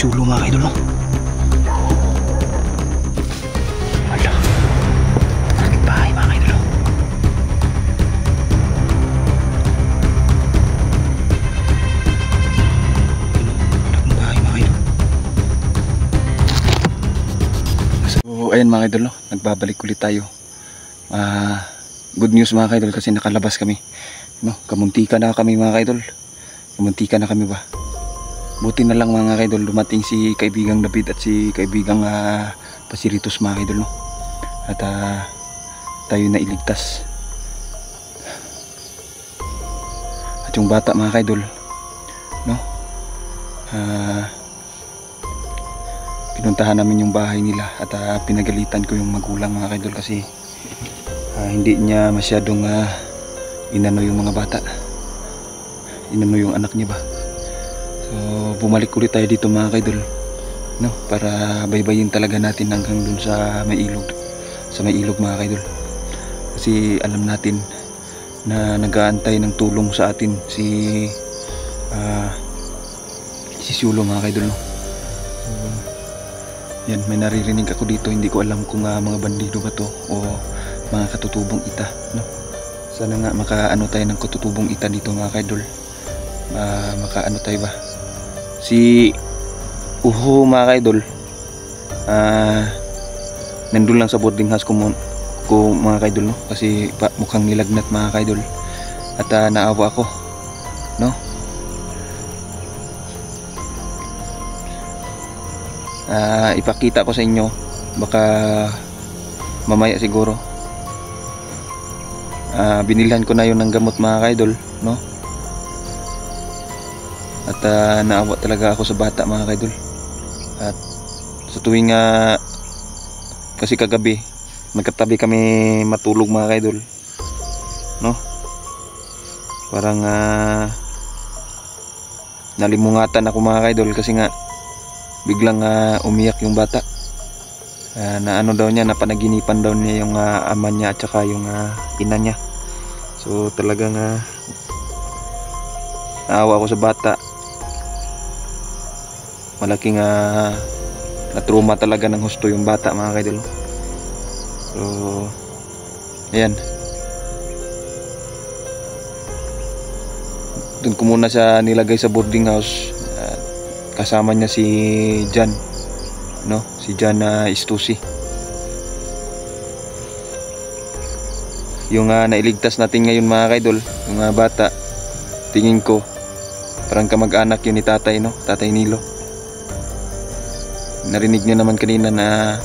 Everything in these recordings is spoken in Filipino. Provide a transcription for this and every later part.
Sulo mga kaidol, no? Wala. Malaking bahay mga kaidol, no? Malaking bahay mga kaidol. So ayan mga kaidol, no? Nagbabalik ulit tayo. Good news mga kaidol kasi nakalabas kami, no? Kamuntika na kami mga kaidol. Kamuntika na kami ba? Buti na lang mga kaidol, dumating si kaibigang David at si kaibigang Pasiritos mga kaidol, no? At tayo na iligtas. At yung bata mga kaidol, no? Pinuntahan namin yung bahay nila at pinagalitan ko yung magulang mga kaidol kasi hindi niya masyadong inano yung mga bata, inano yung anak niya ba. So bumalik ulit tayo dito mga kaidol, no, para baybayin talaga natin hanggang dun sa may ilog mga kaidol, kasi alam natin na nag-aantay ng tulong sa atin si Sulo mga kaidol, no. So yan, may naririnig ako dito, hindi ko alam kung mga bandido ba to o mga katutubong ita, no. Sana nga makaano tayo ng katutubong ita dito mga kaidol. Makaano tayo ba, si Uho mga kaidol, nandun lang sa boarding house ko mga kaidol, no, kasi mukhang nilagnat mga kaidol at naawa ako, no. Ipakita ko sa inyo baka mamaya siguro. Binilhan ko na yun ng gamot mga kaidol, no. At naawa talaga ako sa bata mga kaidol. At sa tuwing kasi kagabi nagkatabi kami matulog mga kaidol, no. Parang nalimungatan ako mga kaidol kasi nga biglang umiyak yung bata. Na ano daw niya, napanaginipan daw niya yung ama niya at saka yung ina niya. So talagang naawa ako sa bata. Malaking na-trauma talaga ng husto yung bata mga kaidol. So ayan, doon ko muna siya nilagay sa boarding house. Kasama niya si Jan, no, si Jan Istusi. Yung nailigtas natin ngayon mga kaidol, yung bata, tingin ko parang kamag-anak yun ni tatay, no, Tatay Nilo. Narinig nyo naman kanina na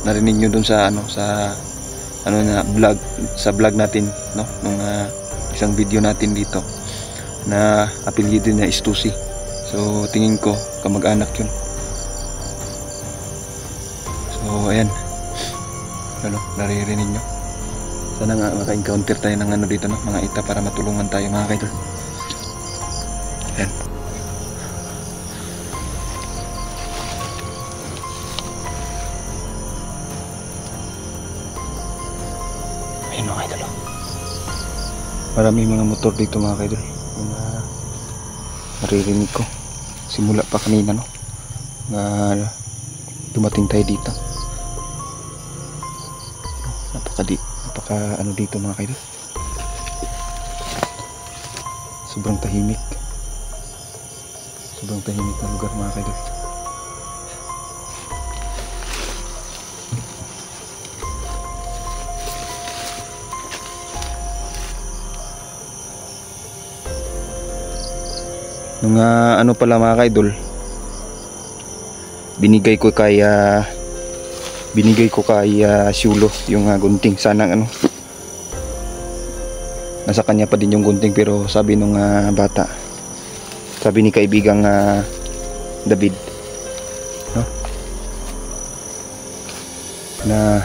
narinig nyo dun sa na vlog, sa vlog natin, no, nung isang video natin dito na apelyido niya Istusi. So tingin ko kamag-anak yun. So ayan, ano, naririnig nyo. Sana nga maka-encounter tayo ng ano dito, no, mga ita para matulungan tayo mga kaidol. Ayan. Ayan mga kaidol. Maraming mga motor dito mga kaidol. Yung naririnig ko simula pa kanina, no, na dumating tayo dito. Napaka ano dito mga kaidol, sobrang tahimik na lugar mga kaidol. Nung ano pala mga kaidol, binigay ko kay Sulo yung gunting. Sana ano, nasa kanya pa din yung gunting, pero sabi nung bata, sabi ni kaibigang David, no, na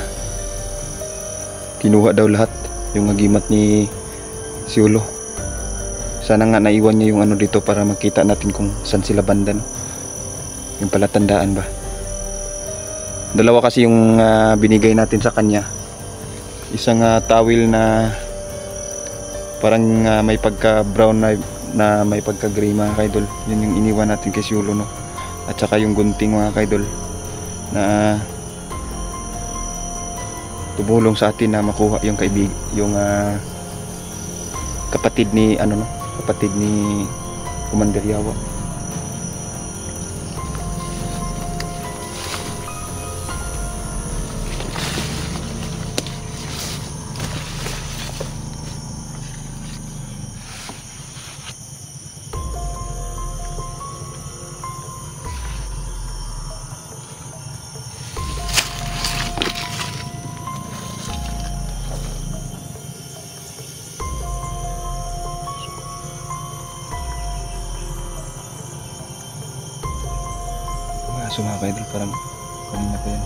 kinuha daw lahat yung agimat ni Sulo. Sana nga naiwan niya yung ano dito para makita natin kung saan sila banda, no? Yung palatandaan ba. Dalawa kasi yung binigay natin sa kanya. Isang towel na parang may pagka brown na may pagka gray mga kaidol. Yun yung iniwan natin kay Sulo, no? at saka yung gunting mga kaidol na tumulong sa atin na makuha yung kapatid ni kapatid ni Commander Yawa. So mga kaidol, parang kanina pa yan.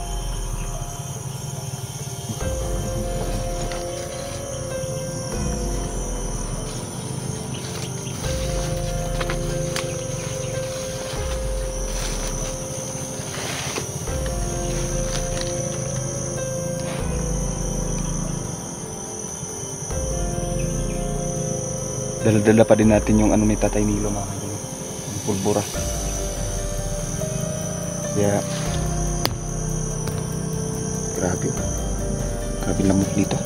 Dala-dala pa din natin yung ni Tatay Nilo mga kaidol, yung pulbura. Kaya grabe lamok dito.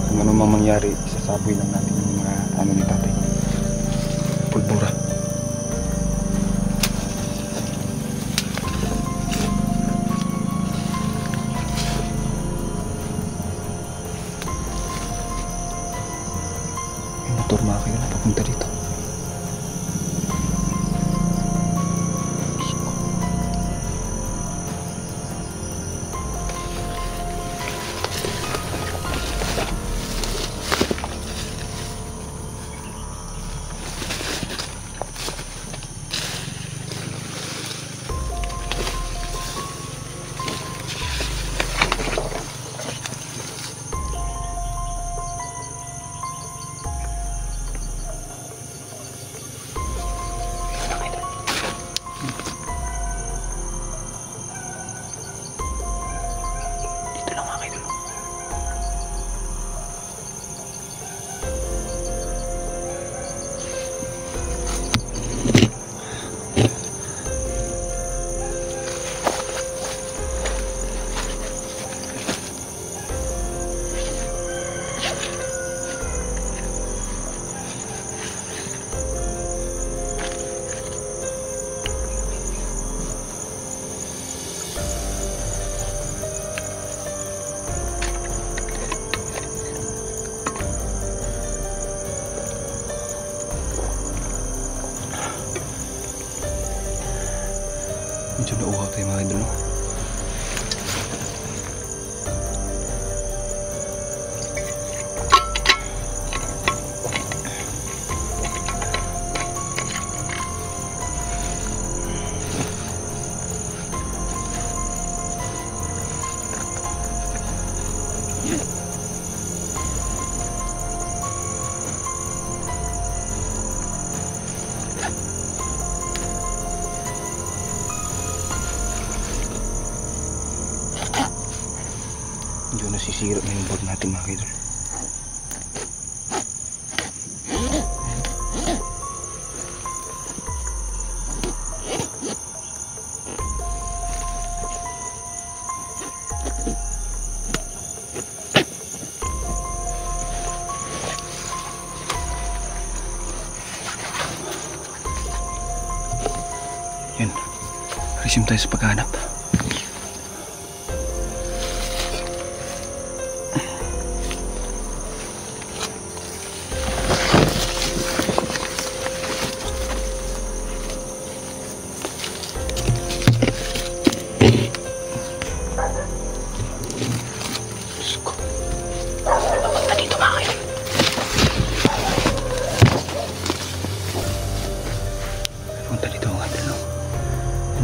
Kung ano mang mangyari, isasaboy lang natin yung mga ni Tatay pulbura. Motor mga kayo na papunta dito. Medyo nauhaw tayo mga idol, no? Medyo nasisira na yung board natin mga idol. Yan, resume tayo sa paghahanap. Punta dito ang idol, no?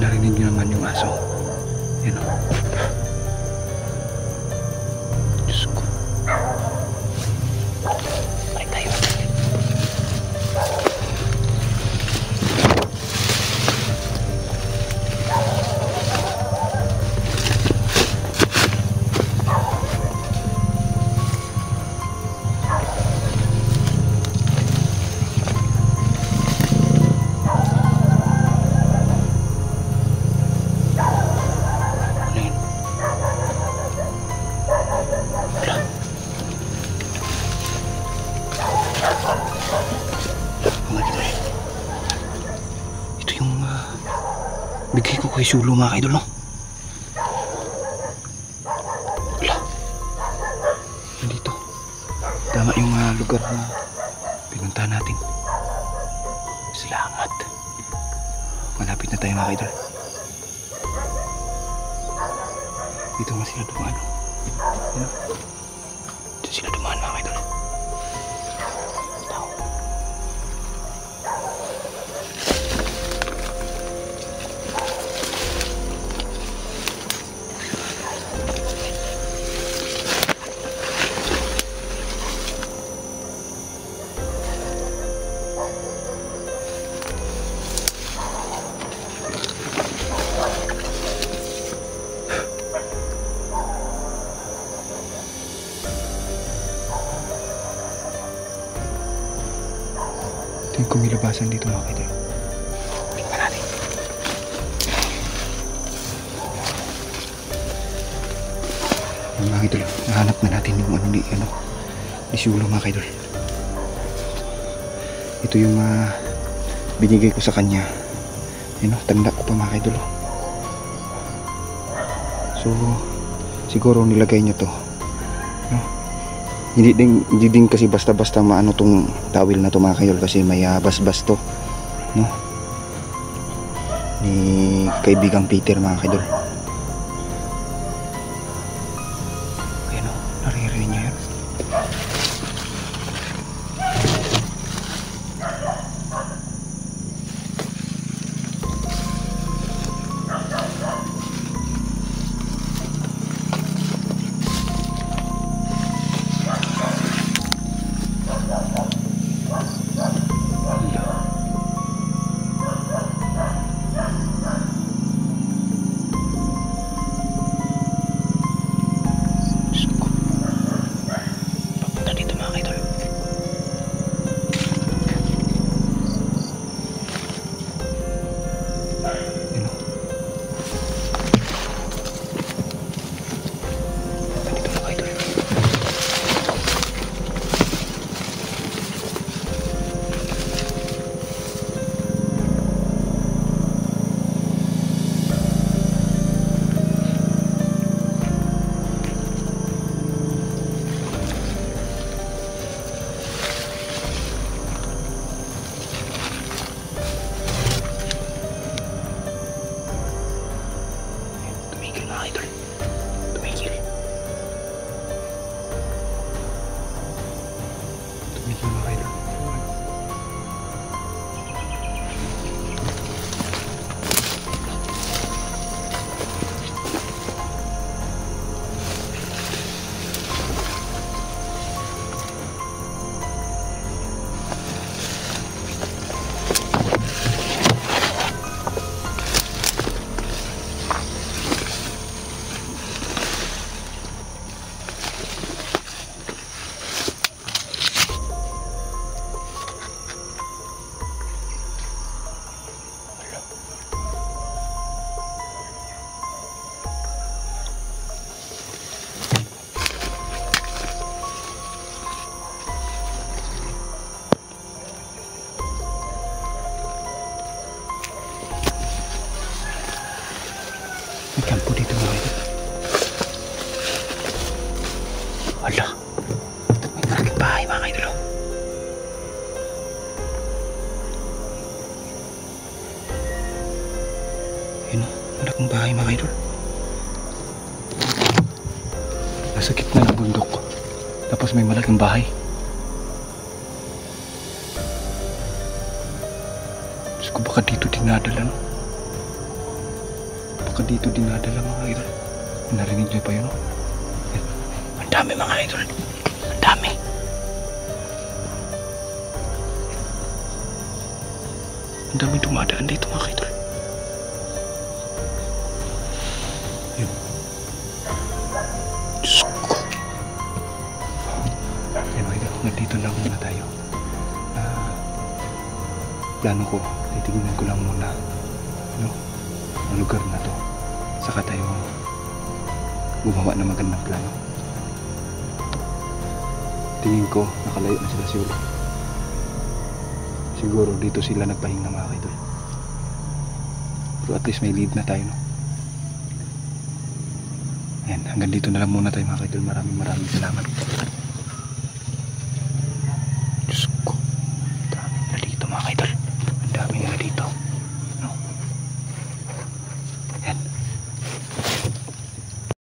Narinig nyo naman yung aso. Yan, o. Diyos ko. Balik tayo. yung bigay ko kay Sulu mga kaidol, no? Wala. Dito. Tama yung lugar na pinuntahan natin. Salamat. Malapit na tayo mga kaidol. Dito nga sila dumaan. Ano? Dito sila dumaan mga kaidol. Tao. Tingin ko may labasan dito mga kaidol. Tingnan natin. Mga kaidol, nahanap na natin yung ni Sulu mga kaidol. Ito yung binigay ko sa kanya. Tanda ko pa mga kaidol. So siguro nilagay niya to. Hindi din kasi basta-basta maano tong tawil na to mga kaidol, kasi may bas-bas to, no? Ni kaibigang Peter mga kaidol. Ayan o, naririnig niyo yan. May kampo dito mga kaidol. Wala. May malaking bahay mga kaidol. Yun o, malaking bahay mga kaidol. Nasa gitna ng bundok. Tapos may malaking bahay. Diyos ko, baka dito dinadala, no? Baka dito dinadala mga idol. Narinig niyo pa yun, no? Ang dami mga idol. Ang dami. Ang dami dumadaan dito mga idol. Yun. Diyos ko. Yan mga idol, nandito lang muna tayo. Plano ko, titignan ko lang muna, no, ang lugar na to. Saka tayo gumawa ng magandang plano. Tingin ko nakalayo na sila siguro. Siguro dito sila nagpahinga mga kaidol. So at least may lead na tayo, no? Ayan, hanggang dito na lang muna tayo mga kaidol. Maraming salamat.